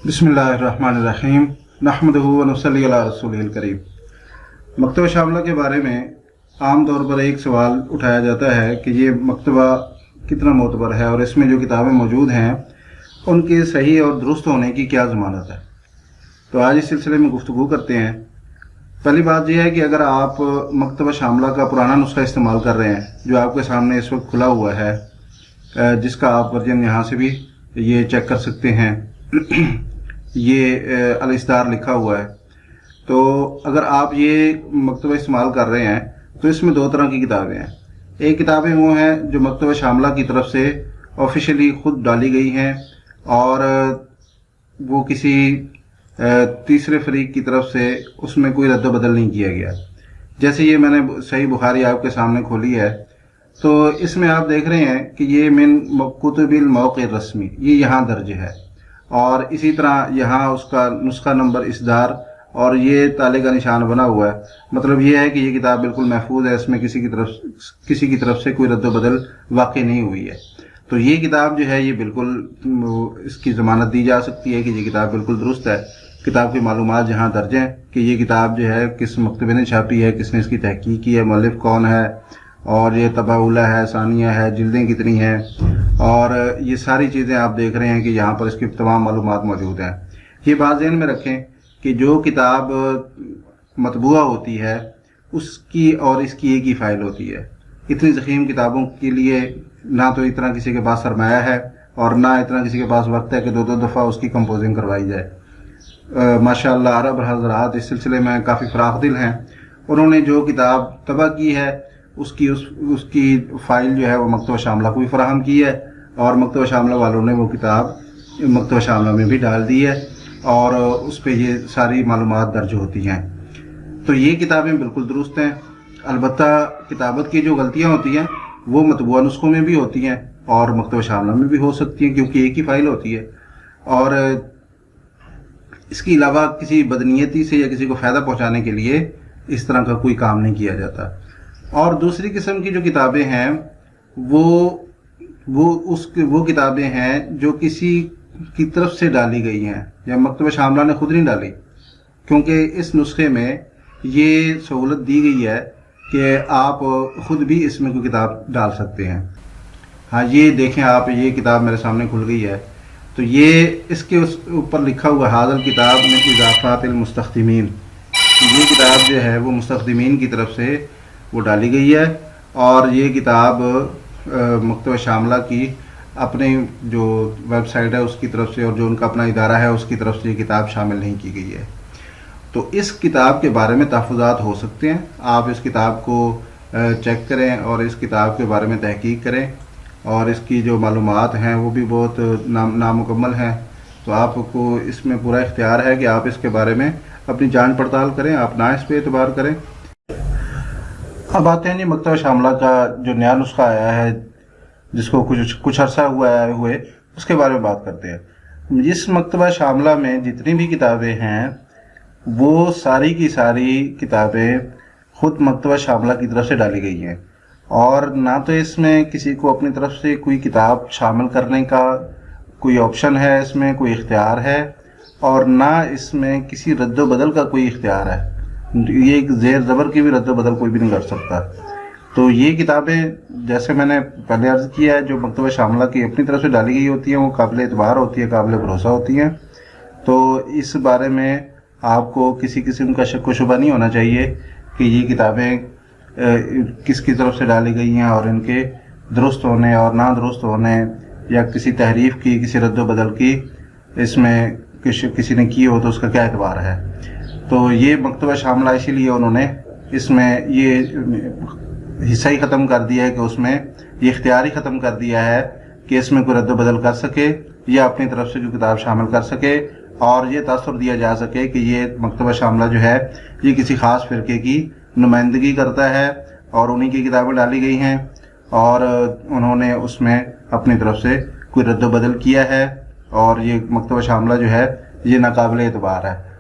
बिस्मिल्लाहिर्रहमानिर्रहीम नहमदुहु व नसल्ली अला रसूलिल करीम। मकतबा शामला के बारे में आम तौर पर एक सवाल उठाया जाता है कि ये मकतबा कितना मोतबर है और इसमें जो किताबें मौजूद हैं उनके सही और दुरुस्त होने की क्या ज़मानत है। तो आज इस सिलसिले में गुफ्तगू करते हैं। पहली बात यह है कि अगर आप मकतबा शामला का पुराना नुस्खा इस्तेमाल कर रहे हैं जो आपके सामने इस वक्त खुला हुआ है, जिसका आप वर्जन यहाँ से भी ये चेक कर सकते हैं, ये अल-इस्तार लिखा हुआ है। तो अगर आप ये मकतबा इस्तेमाल कर रहे हैं तो इसमें दो तरह की किताबें हैं। एक किताबें वो हैं जो मकतबा शामला की तरफ से ऑफिशियली ख़ुद डाली गई हैं और वो किसी तीसरे फरीक की तरफ से उसमें कोई रद्द बदल नहीं किया गया। जैसे ये मैंने सही बुखारी आपके सामने खोली है तो इसमें आप देख रहे हैं कि ये मिन कुतुबिल मौक़ि रस्मी, ये यहाँ दर्ज है और इसी तरह यहाँ उसका नुस्खा नंबर इसदार और ये ताले का निशान बना हुआ है। मतलब ये है कि ये किताब बिल्कुल महफूज है, इसमें किसी की तरफ से कोई रद्द बदल वाक़ई नहीं हुई है। तो ये किताब जो है ये बिल्कुल इसकी ज़मानत दी जा सकती है कि ये किताब बिल्कुल दुरुस्त है। किताब की मालूमात जहाँ दर्ज हैं कि ये किताब जो है किस मकतबे ने छापी है, किसने इसकी तहकीक की है, मुअल्लिफ कौन है और ये तबाउला है, सानिया है, जिल्दें कितनी हैं और ये सारी चीज़ें आप देख रहे हैं कि यहाँ पर इसकी तमाम मालूमात मौजूद हैं। ये बात ज़हन में रखें कि जो किताब मतबूआ होती है उसकी और इसकी एक ही फ़ाइल होती है। इतनी ज़ख़ीम किताबों के लिए ना तो इतना किसी के पास सरमाया है और ना इतना किसी के पास वक्त है कि दो दफ़ा उसकी कंपोजिंग करवाई जाए। माशाअल्लाह अरब हज़रात इस सिलसिले में काफ़ी फ़राख दिल हैं। उन्होंने जो किताब तबाह की है उसकी फ़ाइल जो है वो मकतबा शामला को भी फराहम की है और मकतबा शामला वालों ने वो किताब मकतबा शामला में भी डाल दी है और उस पर ये सारी मालूमात दर्ज होती हैं। तो ये किताबें बिल्कुल दुरुस्त हैं। अलबत्ता किताबत की जो गलतियाँ होती हैं वो मतबूआ नुस्खों में भी होती हैं और मकतबा शामला में भी हो सकती हैं क्योंकि एक ही फ़ाइल होती है और इसके अलावा किसी बदनीयती से या किसी को फ़ायदा पहुँचाने के लिए इस तरह का कोई काम नहीं किया जाता। और दूसरी किस्म की जो किताबें हैं वो किताबें हैं जो किसी की तरफ से डाली गई हैं या मकतबा शामला ने खुद नहीं डाली, क्योंकि इस नुस्खे में ये सहूलत दी गई है कि आप खुद भी इसमें कोई किताब डाल सकते हैं। हाँ, ये देखें आप, ये किताब मेरे सामने खुल गई है तो ये इसके ऊपर लिखा हुआ हाज़िल किताब में इज़ाफ़ातिल मुस्तख़दिमीन। ये किताब जो है वो मुस्तख़दिमीन की तरफ से वो डाली गई है और ये किताब मकतबा शामला की अपने जो वेबसाइट है उसकी तरफ से और जो उनका अपना इदारा है उसकी तरफ से ये किताब शामिल नहीं की गई है। तो इस किताब के बारे में तहफ़्फ़ुज़ात हो सकते हैं। आप इस किताब को चेक करें और इस किताब के बारे में तहकीक करें और इसकी जो मालूमात हैं वो भी बहुत नामुकम्मल हैं। तो आपको इसमें पूरा इख्तियार है कि आप इसके बारे में अपनी जांच पड़ताल करें, आप ना इस पर एतबार करें। अब आते हैं जी मकतबा शामला का जो नया नुस्खा आया है जिसको कुछ अरसा हुआ है हुए उसके बारे में बात करते हैं। इस मकतबा शामला में जितनी भी किताबें हैं वो सारी की सारी किताबें खुद मकतबा शामला की तरफ से डाली गई हैं और ना तो इसमें किसी को अपनी तरफ से कोई किताब शामिल करने का कोई ऑप्शन है, इसमें कोई इख्तियार है और ना इसमें किसी रद्द बदल का कोई इख्तियार है। ये एक ज़ेर ज़बर की भी रद्द बदल कोई भी नहीं कर सकता। तो ये किताबें जैसे मैंने पहले अर्ज़ किया है जो मकतबा शामला की अपनी तरफ से डाली गई होती हैं वो काबिल एतबार होती है, काबिल भरोसा होती हैं। तो इस बारे में आपको किसी किस्म का शक व शुबा नहीं होना चाहिए कि ये किताबें किसकी तरफ से डाली गई हैं और इनके दुरुस्त होने और ना दुरुस्त होने या किसी तहरीफ की, किसी रद्द बदल की इसमें किसी ने की हो तो उसका क्या एतबार है। तो ये मकतबा शामला इसीलिए उन्होंने इसमें ये हिस्सा ही ख़त्म कर दिया है कि उसमें ये इख्तियार ही ख़त्म कर दिया है कि इसमें कोई रद्द बदल कर सके या अपनी तरफ से जो किताब शामिल कर सके और ये तासुर दिया जा सके कि ये मकतबा शामला जो है ये किसी ख़ास फ़िरके की नुमाइंदगी करता है और उन्हीं की किताबें डाली गई हैं और उन्होंने उसमें अपनी तरफ से कोई रद्द बदल किया है और ये मकतबा शामला जो है ये नाकाबिल एतबार है।